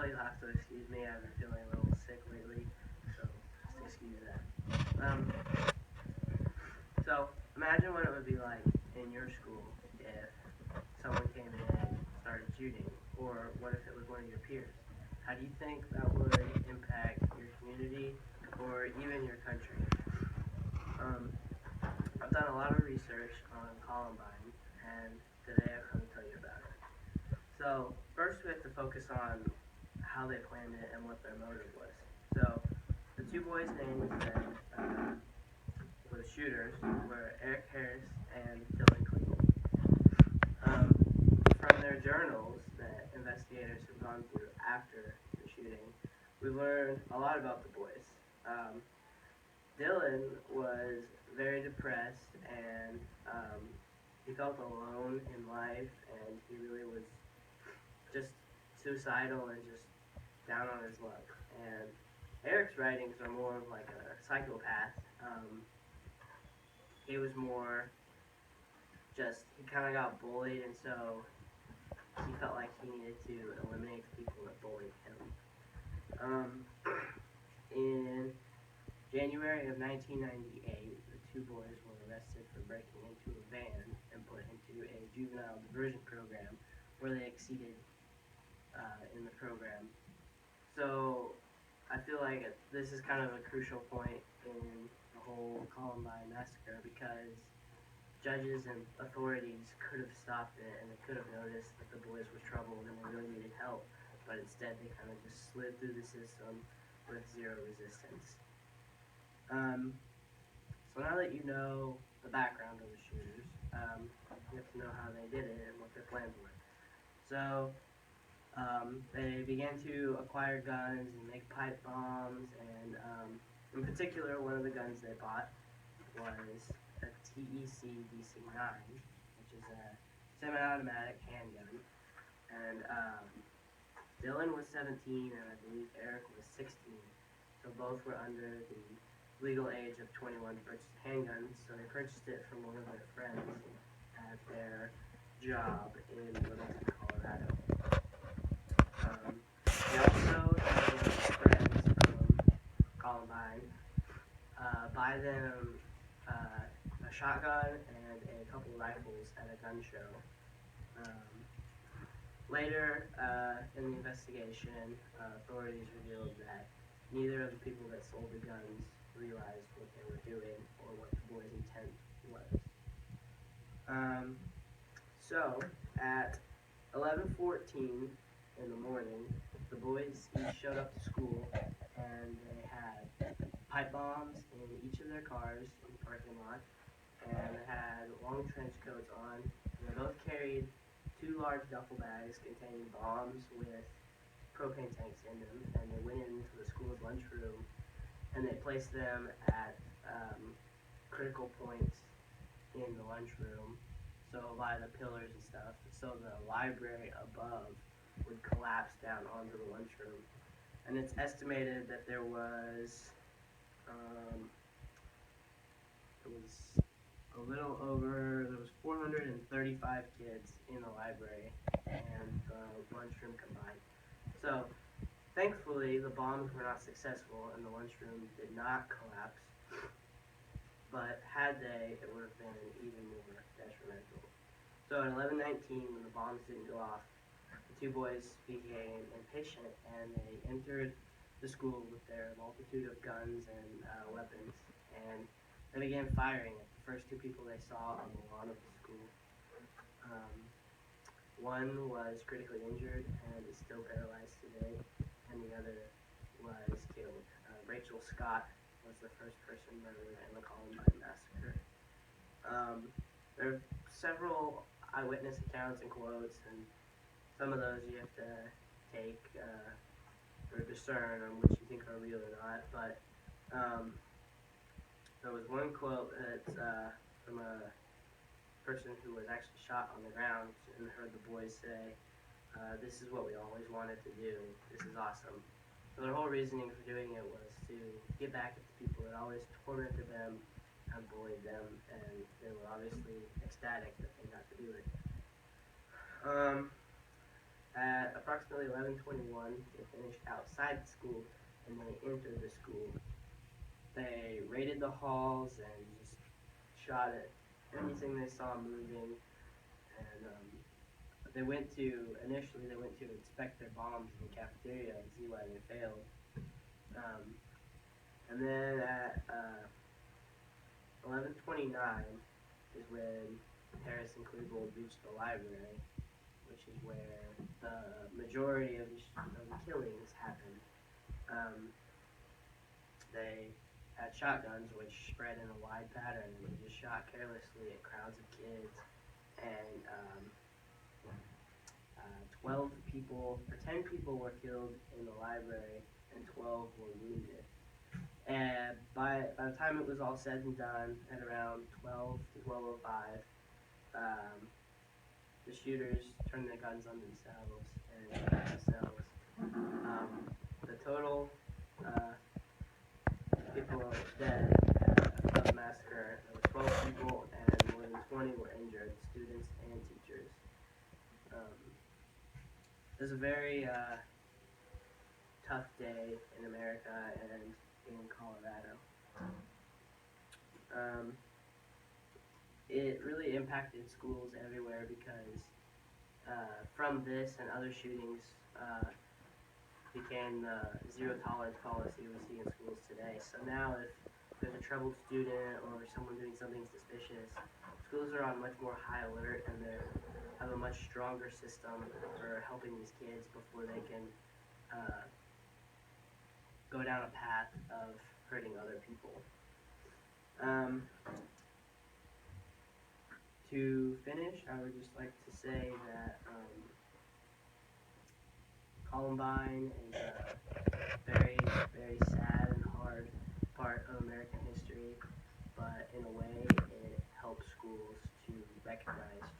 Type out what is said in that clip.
you'll have to excuse me. I've been feeling a little sick lately, so just excuse that. Um, so imagine what it would be like in your school if someone came in and started shooting, or what if it was one of your peers? How do you think that would impact your community or even your country? Um, I've done a lot of research on Columbine, and today I've come to tell you about it. So first we have to focus on how they planned it and what their motive was. So the two boys' names that were the shooters were Eric Harris and Dylan Klingel. Um, from their journals that investigators have gone through after the shooting, we learned a lot about the boys. Um, Dylan was very depressed and he felt alone in life and he really was just suicidal and just down on his luck. And Eric's writings are more of like a psychopath. He was more just, he kind of got bullied and so he felt like he needed to eliminate the people that bullied him. Um, in January of 1998, the two boys were arrested for breaking into a van and put into a juvenile diversion program where they exceeded in the program. So I feel like this is kind of a crucial point in the whole Columbine massacre because judges and authorities could have stopped it and they could have noticed that the boys were troubled and they really needed help, but instead they kind of just slid through the system with zero resistance. So now that you know the background of the shooters, you have to know how they did it and what their plans were. So they began to acquire guns and make pipe bombs, and in particular, one of the guns they bought was a TEC DC-9, which is a semi-automatic handgun. And Dylan was 17, and I believe Eric was 16. So both were under the legal age of 21 to purchase handguns. So they purchased it from one of their friends at their job in Littleton, Colorado. They also had friends from Columbine buy them a shotgun and a couple rifles at a gun show. Later in the investigation, authorities revealed that neither of the people that sold the guns realized what they were doing or what the boys' intent was. So at 11:14 in the morning, the boys each showed up to school and they had pipe bombs in each of their cars in the parking lot, and they had long trench coats on. And they both carried two large duffel bags containing bombs with propane tanks in them, and they went into the school's lunchroom and they placed them at critical points in the lunchroom, so by the pillars and stuff, so the library above would collapse down onto the lunchroom. And it's estimated that there was there was 435 kids in the library and the lunchroom combined. So thankfully the bombs were not successful and the lunchroom did not collapse, but had they, it would have been even more detrimental. So at 11:19, when the bombs didn't go off, the two boys became impatient and they entered the school with their multitude of guns and weapons, and they began firing at the first two people they saw on the lawn of the school. One was critically injured and is still paralyzed today, and the other was killed. Rachel Scott was the first person murdered in the Columbine massacre. There are several eyewitness accounts and quotes, and some of those you have to take or discern on which you think are real or not. But there was one quote that's from a person who was actually shot on the ground and heard the boys say, "This is what we always wanted to do. This is awesome." So their whole reasoning for doing it was to get back at the people that always tormented them and bullied them, and they were obviously ecstatic that they got to do it. At approximately 11:21, they finished outside the school and they entered the school. They raided the halls and just shot at anything they saw moving. And initially they went to inspect their bombs in the cafeteria and see why they failed. Um, and then at 11:29 is when Harris and Klebold reached the library, which is where the majority of the killings happened. Um, they had shotguns which spread in a wide pattern, and they just shot carelessly at crowds of kids. And 12 people, or 10 people were killed in the library, and 12 were wounded. And by the time it was all said and done, at around 12 to 12:05, the shooters turned their guns on themselves and shot themselves. The total people dead of the massacre, there were 12 people, and more than 20 were injured, students and teachers. It was a very tough day in America and in Colorado. It really impacted schools everywhere because from this and other shootings began the zero tolerance policy we see in schools today. So now if there's a troubled student or someone doing something suspicious, schools are on much more high alert and they have a much stronger system for helping these kids before they can go down a path of hurting other people. To finish, I would just like to say that Columbine is a very, very sad and hard part of American history, but in a way it helps schools to recognize